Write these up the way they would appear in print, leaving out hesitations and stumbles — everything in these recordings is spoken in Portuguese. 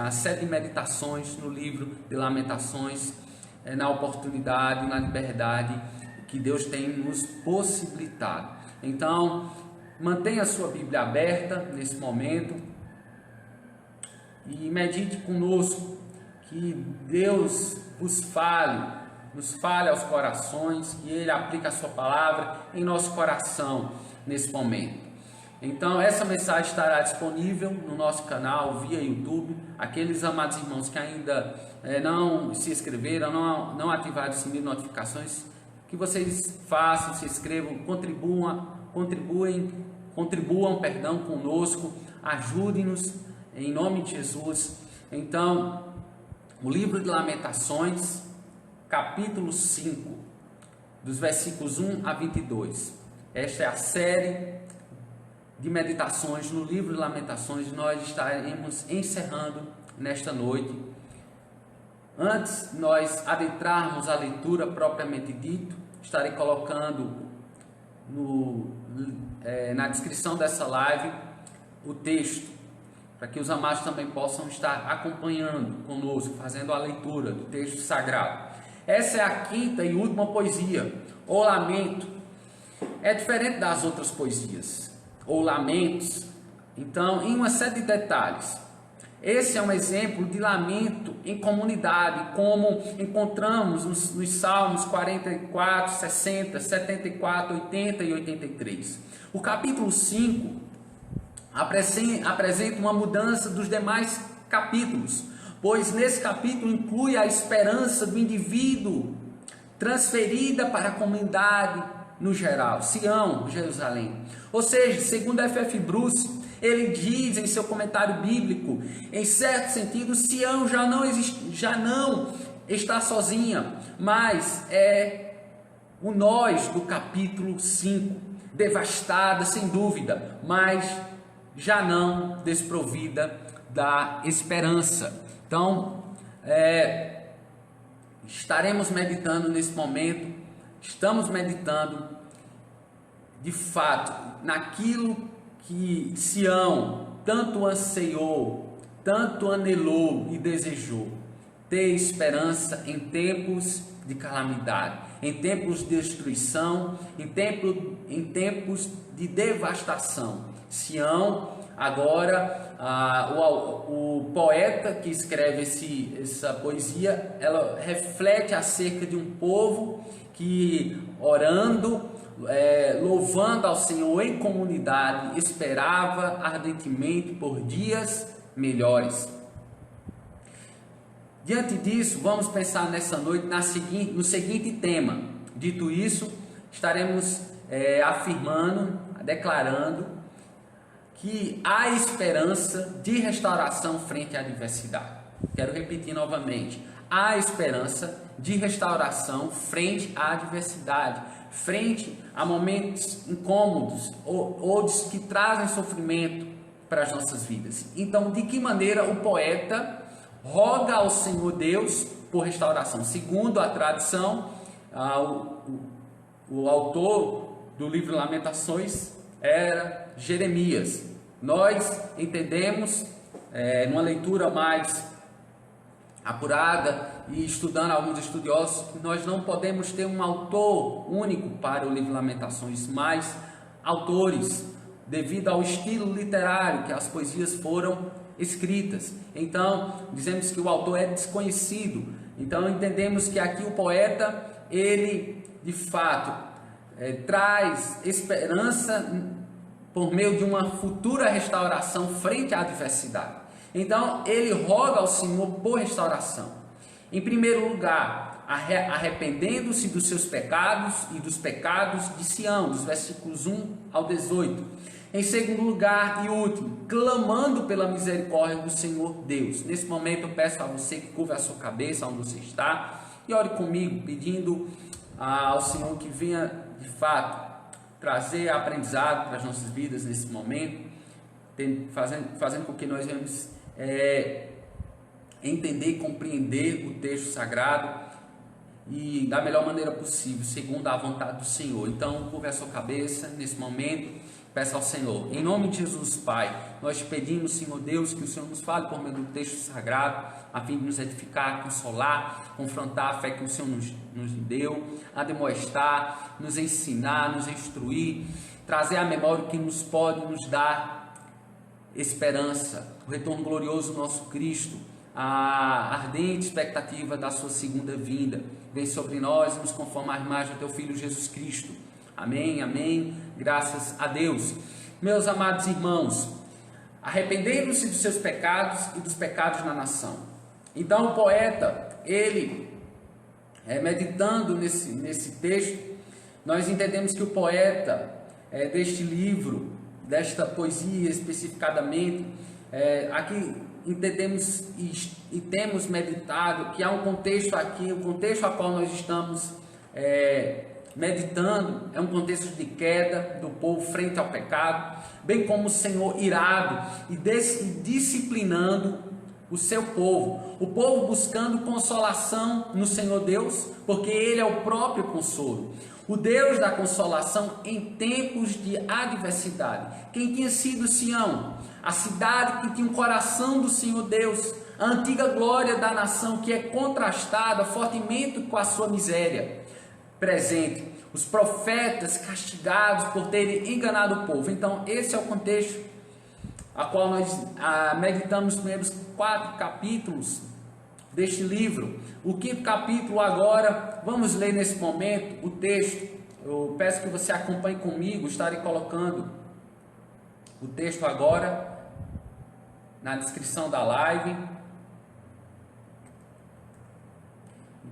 na série de meditações no livro de Lamentações, na oportunidade, na liberdade que Deus tem nos possibilitado. Então, mantenha a sua Bíblia aberta nesse momento e medite conosco, que Deus nos fale aos corações, que Ele aplique a sua palavra em nosso coração nesse momento. Então, essa mensagem estará disponível no nosso canal via YouTube. Aqueles amados irmãos que ainda não se inscreveram, não ativaram o sininho de notificações, que vocês façam, se inscrevam, contribuam conosco, ajude-nos em nome de Jesus. Então, o livro de Lamentações, capítulo 5, dos versículos 1 a 22. Esta é a série de meditações no livro de Lamentações. Nós estaremos encerrando nesta noite. Antes de nós adentrarmos a leitura propriamente dito, estarei colocando na descrição dessa live o texto, para que os amados também possam estar acompanhando conosco, fazendo a leitura do texto sagrado. Essa é a quinta e última poesia, O Lamento. É diferente das outras poesias, ou lamentos. Então, em uma série de detalhes, esse é um exemplo de lamento em comunidade, como encontramos nos Salmos 44, 60, 74, 80 e 83. O capítulo 5 apresenta uma mudança dos demais capítulos, pois nesse capítulo inclui a esperança do indivíduo transferida para a comunidade no geral, Sião, Jerusalém. Ou seja, segundo F.F. Bruce, ele diz em seu comentário bíblico, em certo sentido, Sião já não está sozinha, mas é o nós do capítulo 5, devastada sem dúvida, mas já não desprovida da esperança. Então, estaremos meditando nesse momento, estamos meditando de fato naquilo que Sião tanto anseiou, tanto anelou e desejou: ter esperança em tempos de calamidade, em tempos de destruição, em tempos de devastação. Sião, agora, o poeta que escreve essa poesia, ela reflete acerca de um povo que, orando, louvando ao Senhor em comunidade, esperava ardentemente por dias melhores. Diante disso, vamos pensar nessa noite no seguinte tema. Dito isso, estaremos declarando que há esperança de restauração frente à adversidade. Quero repetir novamente: há esperança de restauração frente à adversidade, frente a momentos incômodos ou que trazem sofrimento para as nossas vidas. Então, de que maneira o poeta roga ao Senhor Deus por restauração? Segundo a tradição, o autor do livro Lamentações era Jeremias. Nós entendemos, numa leitura mais apurada e estudando alguns estudiosos, que nós não podemos ter um autor único para o livro Lamentações, mas autores, devido ao estilo literário que as poesias foram escritas. Então, dizemos que o autor é desconhecido. Então, entendemos que aqui o poeta, ele de fato traz esperança por meio de uma futura restauração frente à adversidade. Então, ele roga ao Senhor por restauração. Em primeiro lugar, arrependendo-se dos seus pecados e dos pecados de Sião, dos versículos 1 ao 18. Em segundo lugar e último, clamando pela misericórdia do Senhor Deus. Nesse momento eu peço a você que curva a sua cabeça onde você está e ore comigo, pedindo ao Senhor que venha de fato trazer aprendizado para as nossas vidas nesse momento, fazendo com que nós venhamos entender e compreender o texto sagrado e da melhor maneira possível, segundo a vontade do Senhor. Então, curva a sua cabeça nesse momento, peça ao Senhor. Em nome de Jesus, Pai, nós te pedimos, Senhor Deus, que o Senhor nos fale por meio do texto sagrado, a fim de nos edificar, consolar, confrontar a fé que o Senhor nos deu, admoestar, nos ensinar, nos instruir, trazer à memória o que nos pode nos dar esperança, o retorno glorioso do nosso Cristo, a ardente expectativa da sua segunda vinda. Vem sobre nós e nos conforma à imagem do teu Filho Jesus Cristo. Amém, amém, graças a Deus. Meus amados irmãos, arrependendo-se dos seus pecados e dos pecados da nação. Então o poeta, ele, meditando nesse texto, nós entendemos que o poeta deste livro, desta poesia especificadamente, aqui entendemos e temos meditado que há um contexto aqui, o contexto a qual nós estamos meditando é um contexto de queda do povo frente ao pecado, bem como o Senhor irado e disciplinando o seu povo, o povo buscando consolação no Senhor Deus, porque Ele é o próprio consolo, o Deus da consolação em tempos de adversidade. Quem tinha sido Sião? A cidade que tinha o coração do Senhor Deus, a antiga glória da nação que é contrastada fortemente com a sua miséria presente, os profetas castigados por terem enganado o povo. Então esse é o contexto a qual nós meditamos nos primeiros 4 capítulos deste livro. O 5º capítulo agora, vamos ler nesse momento o texto. Eu peço que você acompanhe comigo, estarei colocando o texto agora na descrição da live.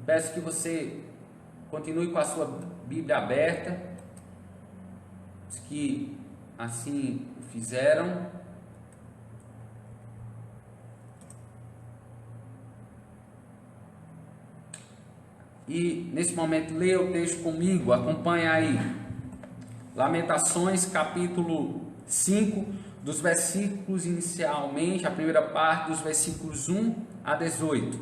Peço que você continue com a sua Bíblia aberta, os que assim o fizeram. E nesse momento leia o texto comigo, acompanha aí. Lamentações, capítulo 5, dos versículos inicialmente, a primeira parte dos versículos 1 a 18.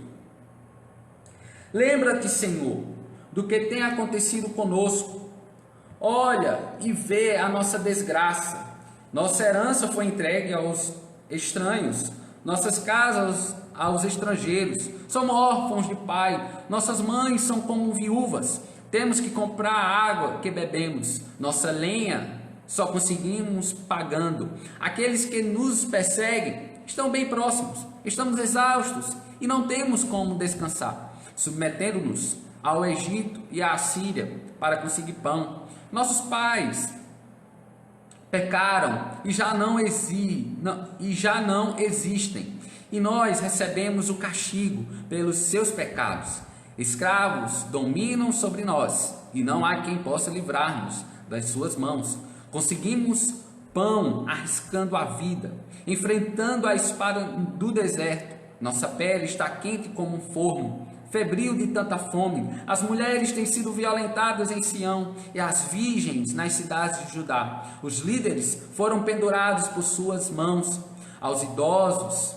Lembra-te, Senhor, do que tem acontecido conosco. Olha e vê a nossa desgraça. Nossa herança foi entregue aos estranhos, nossas casas aos estrangeiros. Somos órfãos de pai, nossas mães são como viúvas. Temos que comprar a água que bebemos. Nossa lenha só conseguimos pagando. Aqueles que nos perseguem estão bem próximos. Estamos exaustos e não temos como descansar, submetendo-nos ao Egito e à Síria para conseguir pão. Nossos pais pecaram e já não existem, e nós recebemos o castigo pelos seus pecados. Escravos dominam sobre nós, e não há quem possa livrar-nos das suas mãos. Conseguimos pão arriscando a vida, enfrentando a espada do deserto. Nossa pele está quente como um forno, febril de tanta fome. As mulheres têm sido violentadas em Sião e as virgens nas cidades de Judá. Os líderes foram pendurados por suas mãos. Aos idosos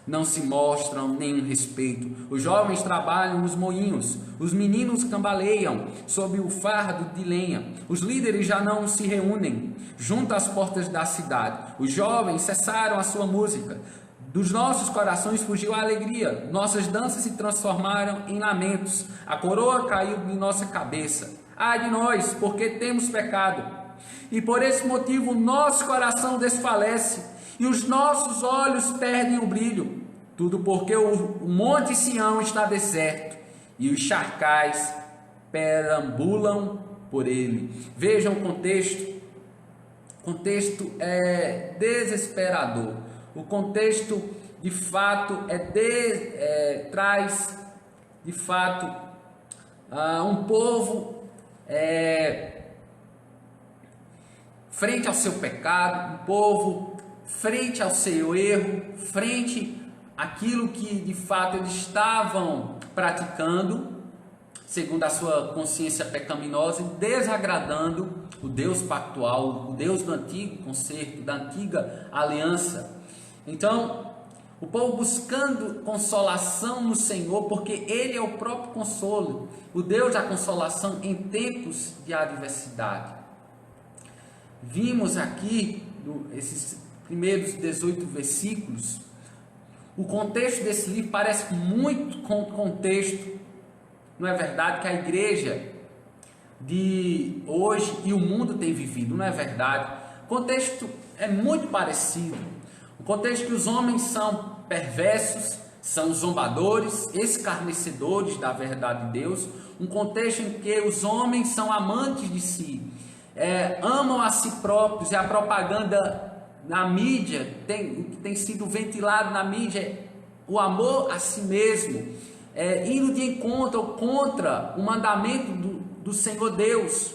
não se mostram nenhum respeito. Os jovens trabalham nos moinhos. Os meninos cambaleiam sob o fardo de lenha. Os líderes já não se reúnem junto às portas da cidade. Os jovens cessaram a sua música. Dos nossos corações fugiu a alegria, nossas danças se transformaram em lamentos, a coroa caiu de nossa cabeça. Ai de nós, porque temos pecado, e por esse motivo nosso coração desfalece, e os nossos olhos perdem o brilho. Tudo porque o monte Sião está deserto, e os charcais perambulam por ele. Vejam o contexto. O contexto é desesperador. O contexto, de fato, traz, de fato, um povo frente ao seu pecado, um povo frente ao seu erro, frente àquilo que, de fato, eles estavam praticando, segundo a sua consciência pecaminosa, e desagradando o Deus pactual, o Deus do antigo concerto, da antiga aliança. Então, O povo buscando consolação no Senhor, porque Ele é o próprio consolo, o Deus da consolação em tempos de adversidade. Vimos aqui, esses primeiros 18 versículos, o contexto desse livro parece muito com o contexto, não é verdade, que a igreja de hoje e o mundo tem vivido, não é verdade? O contexto é muito parecido. O contexto que os homens são perversos, são zombadores, escarnecedores da verdade de Deus. Um contexto em que os homens são amantes de si, amam a si próprios, e a propaganda na mídia, o que tem sido ventilado na mídia é o amor a si mesmo, indo de encontro ou contra o mandamento do Senhor Deus,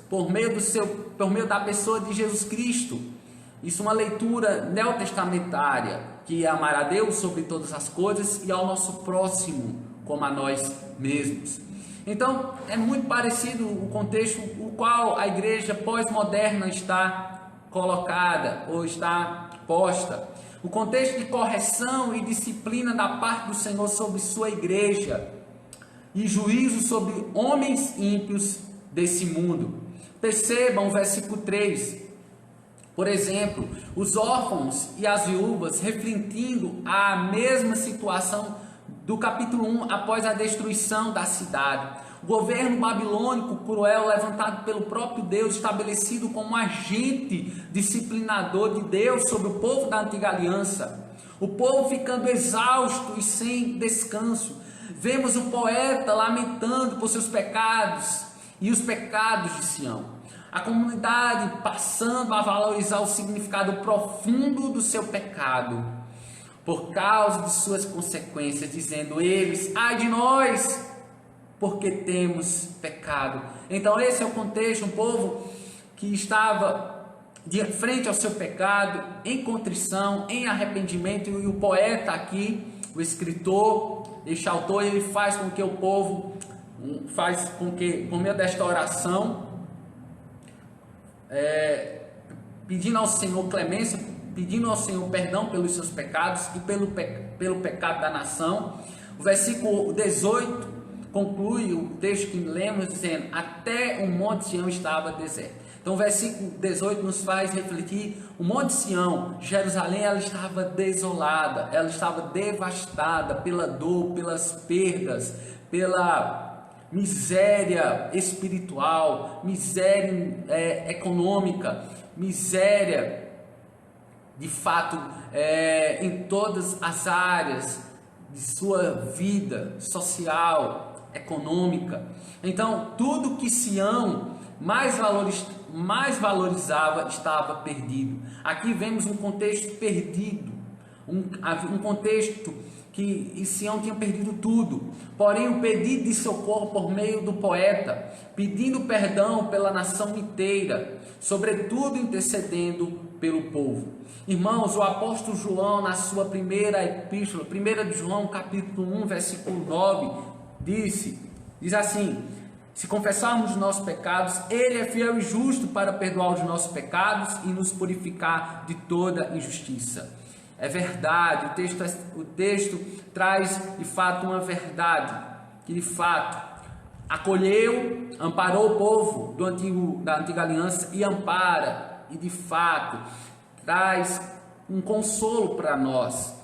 por meio da pessoa de Jesus Cristo. Isso é uma leitura neotestamentária, que é amar a Deus sobre todas as coisas e ao nosso próximo como a nós mesmos. Então, é muito parecido o contexto o qual a igreja pós-moderna está colocada ou está posta. O contexto de correção e disciplina da parte do Senhor sobre sua igreja e juízo sobre homens ímpios desse mundo. Percebam o versículo 3. Por exemplo, os órfãos e as viúvas refletindo a mesma situação do capítulo 1 após a destruição da cidade. O governo babilônico cruel levantado pelo próprio Deus, estabelecido como agente disciplinador de Deus sobre o povo da antiga aliança. O povo ficando exausto e sem descanso. Vemos o poeta lamentando por seus pecados e os pecados de Sião. A comunidade passando a valorizar o significado profundo do seu pecado, por causa de suas consequências, dizendo eles: ai de nós, porque temos pecado. Então esse é o contexto, um povo que estava de frente ao seu pecado, em contrição, em arrependimento, e o poeta aqui, o escritor, este autor, ele faz com que o povo, por meio desta oração, pedindo ao Senhor clemência, pedindo ao Senhor perdão pelos seus pecados e pelo pecado da nação. O versículo 18 conclui o texto que lemos dizendo: até o monte Sião estava deserto. Então o versículo 18 nos faz refletir: o monte Sião, Jerusalém, ela estava desolada, ela estava devastada pela dor, pelas perdas, pela miséria espiritual, miséria econômica, miséria de fato em todas as áreas de sua vida social, econômica. Então tudo que Sião mais valorizava estava perdido. Aqui vemos um contexto perdido, um contexto que Sião tinha perdido tudo. Porém, o pedido de socorro por meio do poeta, pedindo perdão pela nação inteira, sobretudo intercedendo pelo povo. Irmãos, o apóstolo João, na sua primeira epístola, 1 de João, capítulo 1, versículo 9, diz assim: se confessarmos os nossos pecados, Ele é fiel e justo para perdoar os nossos pecados e nos purificar de toda injustiça. É verdade, o texto traz de fato uma verdade, que de fato acolheu, amparou o povo da antiga aliança e ampara, e de fato traz um consolo para nós.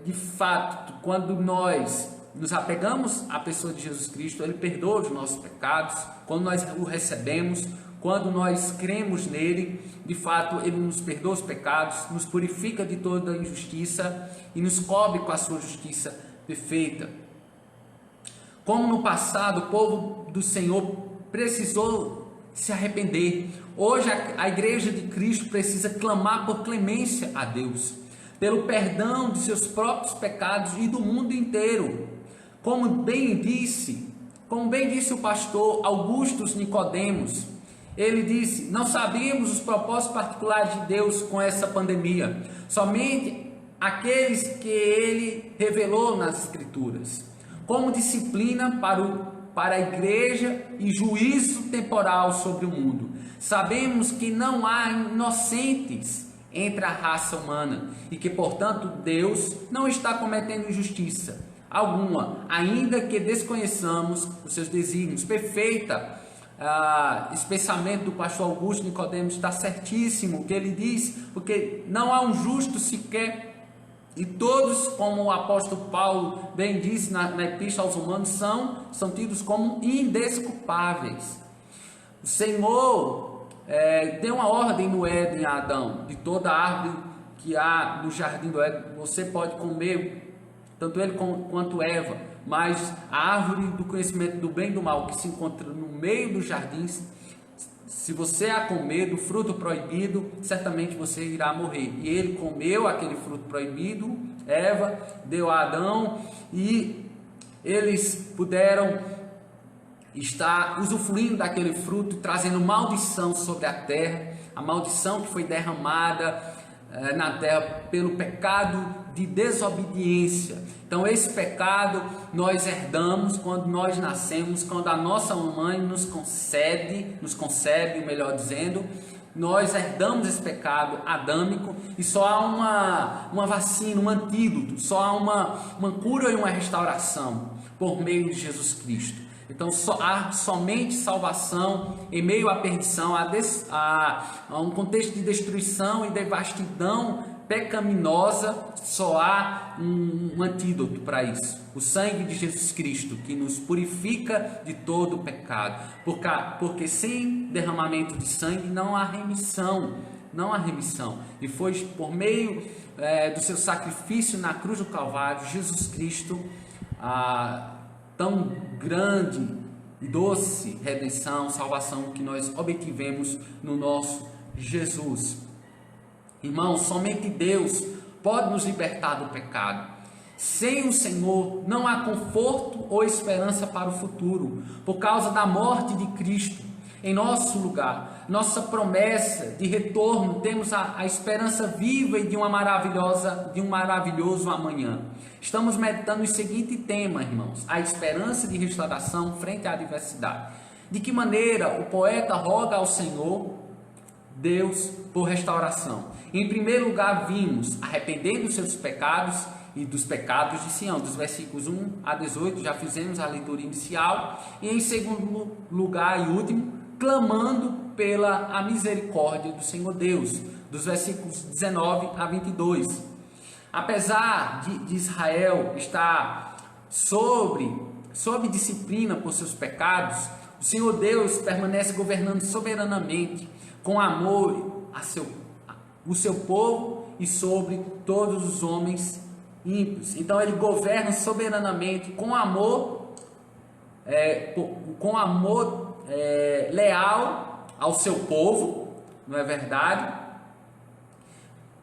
De fato, quando nós nos apegamos à pessoa de Jesus Cristo, Ele perdoa os nossos pecados. Quando nós o recebemos, quando nós cremos nele, de fato Ele nos perdoa os pecados, nos purifica de toda injustiça e nos cobre com a sua justiça perfeita. Como no passado o povo do Senhor precisou se arrepender, hoje a igreja de Cristo precisa clamar por clemência a Deus, pelo perdão de seus próprios pecados e do mundo inteiro. Como bem disse o pastor Augustus Nicodemos, ele disse: não sabíamos os propósitos particulares de Deus com essa pandemia, somente aqueles que Ele revelou nas Escrituras, como disciplina para a igreja e juízo temporal sobre o mundo. Sabemos que não há inocentes entre a raça humana e que, portanto, Deus não está cometendo injustiça alguma, ainda que desconheçamos os seus desígnios. Perfeita. Esse pensamento do pastor Augusto Nicodemos está certíssimo, o que ele diz, porque não há um justo sequer, e todos, como o apóstolo Paulo bem disse na Epístola aos Romanos, são tidos como indesculpáveis. O Senhor deu uma ordem no Éden a Adão: de toda árvore que há no jardim do Éden você pode comer, tanto ele quanto Eva, mas a árvore do conhecimento do bem e do mal que se encontra no meio dos jardins, se você a comer do fruto proibido, certamente você irá morrer. E ele comeu aquele fruto proibido, Eva deu a Adão, e eles puderam estar usufruindo daquele fruto, trazendo maldição sobre a terra, a maldição que foi derramada na terra pelo pecado de desobediência. Então esse pecado nós herdamos quando nós nascemos, quando a nossa mãe nos concebe, melhor dizendo, nós herdamos esse pecado adâmico, e só há uma vacina, um antídoto, só há uma cura e uma restauração por meio de Jesus Cristo. Então há somente salvação em meio à perdição, a um contexto de destruição e devastidão pecaminosa. Só há um antídoto para isso: o sangue de Jesus Cristo, que nos purifica de todo o pecado, porque sem derramamento de sangue não há remissão, e foi por meio do seu sacrifício na cruz do Calvário, Jesus Cristo, tão grande e doce redenção, salvação que nós obtivemos no nosso Jesus. Irmãos, somente Deus pode nos libertar do pecado. Sem o Senhor não há conforto ou esperança para o futuro, por causa da morte de Cristo em nosso lugar, nossa promessa de retorno, temos a esperança viva e de um maravilhoso amanhã. Estamos meditando o seguinte tema, irmãos: a esperança de restauração frente à adversidade. De que maneira o poeta roga ao Senhor Deus por restauração? Em primeiro lugar, vimos: arrependendo dos seus pecados e dos pecados de Sião, dos versículos 1 a 18, já fizemos a leitura inicial. E em segundo lugar e último, clamando pela misericórdia do Senhor Deus, dos versículos 19 a 22. Apesar de Israel estar sob disciplina por seus pecados, o Senhor Deus permanece governando soberanamente, com amor o seu povo e sobre todos os homens ímpios. Então ele governa soberanamente com amor leal ao seu povo, não é verdade?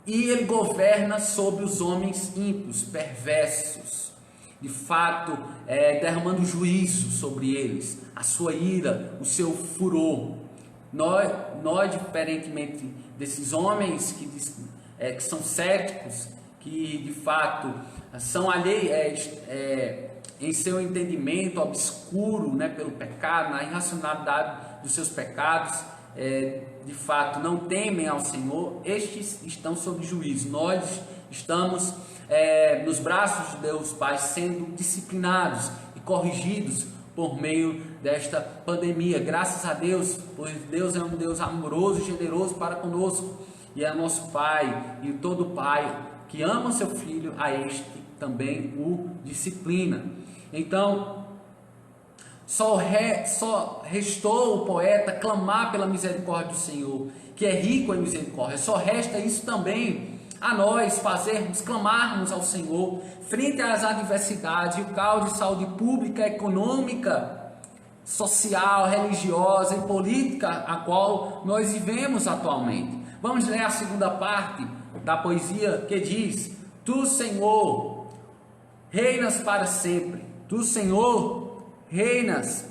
E ele governa sobre os homens ímpios, perversos, de fato, derramando juízo sobre eles, a sua ira, o seu furor. Nós diferentemente desses homens que são céticos, que de fato são alheios em seu entendimento obscuro, pelo pecado, na irracionalidade dos seus pecados, de fato não temem ao Senhor, estes estão sob juízo. Nós estamos nos braços de Deus Pai, sendo disciplinados e corrigidos por meio desta pandemia. Graças a Deus, pois Deus é um Deus amoroso e generoso para conosco, e é nosso Pai, e todo Pai que ama seu filho, a este também o disciplina. Então, só restou o poeta clamar pela misericórdia do Senhor, que é rico em misericórdia. Só resta isso também a nós fazermos, clamarmos ao Senhor frente às adversidades e o caos de saúde pública, econômica, social, religiosa e política a qual nós vivemos atualmente. Vamos ler a segunda parte da poesia, que diz: Tu, Senhor, reinas para sempre. Tu, Senhor, reinas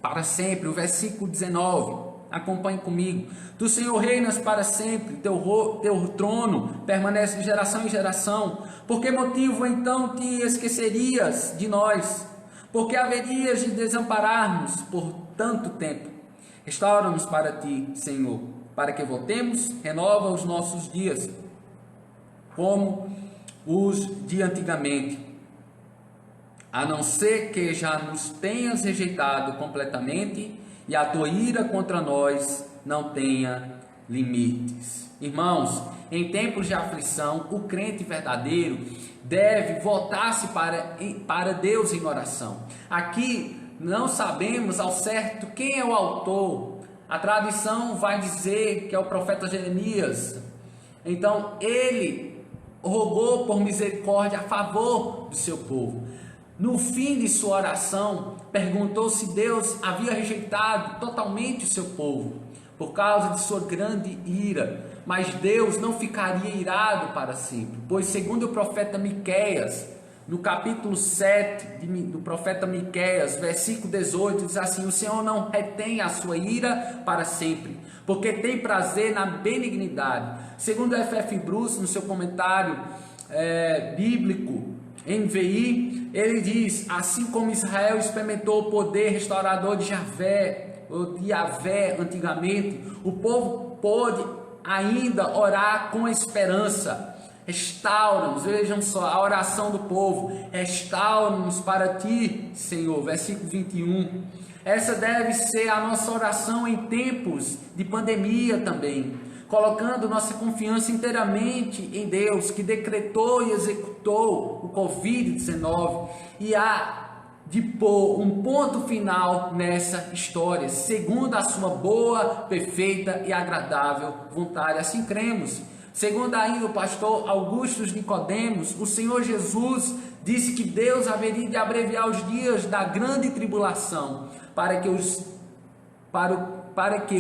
para sempre. O versículo 19, acompanhe comigo. Tu, Senhor, reinas para sempre, teu trono permanece de geração em geração. Por que motivo então te esquecerias de nós? Por que haverias de desampararmos por tanto tempo? Restaura-nos para ti, Senhor. para que voltemos, renova os nossos dias, como os de antigamente, a não ser que já nos tenhas rejeitado completamente e a tua ira contra nós não tenha limites. Irmãos, em tempos de aflição, o crente verdadeiro deve voltar-se para Deus em oração. Aqui não sabemos ao certo quem é o autor. A tradição vai dizer que é o profeta Jeremias. Então ele rogou por misericórdia a favor do seu povo. No fim de sua oração, perguntou se Deus havia rejeitado totalmente o seu povo por causa de sua grande ira. Mas Deus não ficaria irado para sempre, pois segundo o profeta Miqueias, no capítulo 7 do profeta Miqueias, versículo 18, diz assim: o Senhor não retém a sua ira para sempre, porque tem prazer na benignidade. Segundo F.F. Bruce, no seu comentário bíblico, NVI, ele diz: assim como Israel experimentou o poder restaurador de Yahvé antigamente, o povo pôde ainda orar com esperança. Restaura-nos, vejam só a oração do povo: restaura-nos para ti, Senhor. Versículo 21. Essa deve ser a nossa oração em tempos de pandemia também, colocando nossa confiança inteiramente em Deus, que decretou e executou o Covid-19 e há de pôr um ponto final nessa história, segundo a sua boa, perfeita e agradável vontade. Assim cremos. Segundo ainda o pastor Augusto Nicodemos, o Senhor Jesus disse que Deus haveria de abreviar os dias da grande tribulação, para que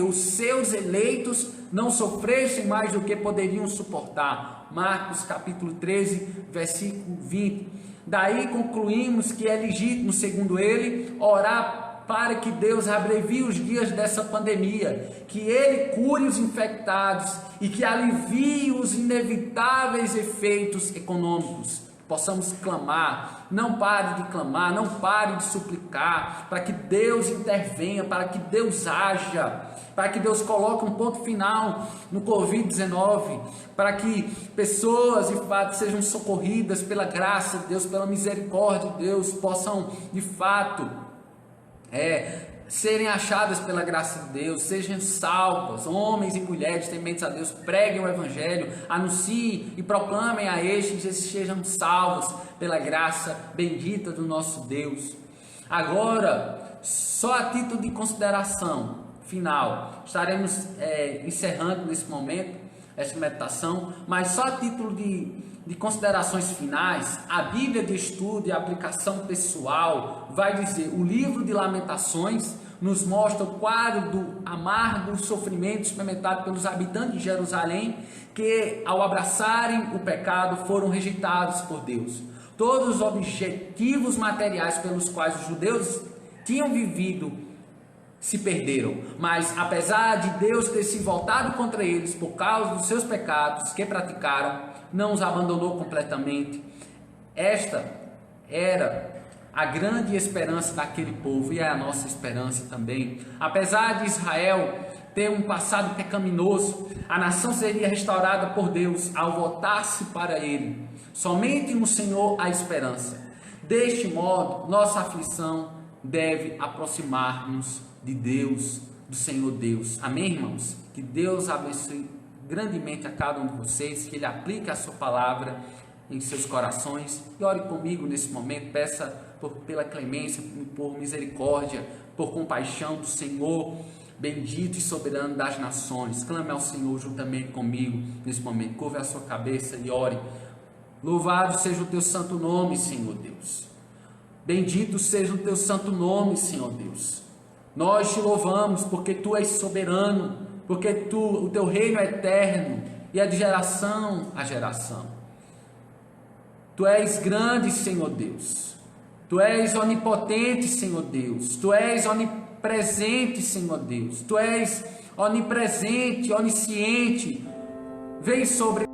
os seus eleitos não sofressem mais do que poderiam suportar. Marcos capítulo 13, versículo 20. Daí concluímos que é legítimo, segundo ele, orar para que Deus abrevie os dias dessa pandemia, que Ele cure os infectados e que alivie os inevitáveis efeitos econômicos. Possamos clamar, não pare de clamar, não pare de suplicar, para que Deus intervenha, para que Deus haja, para que Deus coloque um ponto final no Covid-19, para que pessoas de fato sejam socorridas pela graça de Deus, pela misericórdia de Deus, possam de fato serem achadas pela graça de Deus, sejam salvas, homens e mulheres tementes a Deus, preguem o Evangelho, anunciem e proclamem a estes sejam salvos pela graça bendita do nosso Deus. Agora, só a título de consideração final, estaremos encerrando nesse momento esta meditação, mas só a título de considerações finais, a Bíblia de estudo e aplicação pessoal vai dizer: o livro de Lamentações nos mostra o quadro do amargo sofrimento experimentado pelos habitantes de Jerusalém, que ao abraçarem o pecado foram rejeitados por Deus. Todos os objetivos materiais pelos quais os judeus tinham vivido se perderam, mas apesar de Deus ter se voltado contra eles por causa dos seus pecados que praticaram, não os abandonou completamente. Esta era a grande esperança daquele povo e é a nossa esperança também. Apesar de Israel ter um passado pecaminoso, a nação seria restaurada por Deus ao voltar-se para Ele. Somente no Senhor há esperança. Deste modo, nossa aflição deve aproximar-nos de Deus, do Senhor Deus. Amém, irmãos? Que Deus abençoe grandemente a cada um de vocês, que Ele aplique a sua palavra em seus corações. E ore comigo nesse momento, peça pela clemência, por misericórdia, por compaixão do Senhor, bendito e soberano das nações. Clame ao Senhor juntamente comigo nesse momento. Curve a sua cabeça e ore. Louvado seja o teu santo nome, Senhor Deus. Bendito seja o teu santo nome, Senhor Deus. Nós te louvamos porque tu és soberano, porque o teu reino é eterno e é de geração a geração. Tu és grande, Senhor Deus. Tu és onipotente, Senhor Deus. Tu és onipresente, Senhor Deus. Tu és onipresente, onisciente. Vem sobre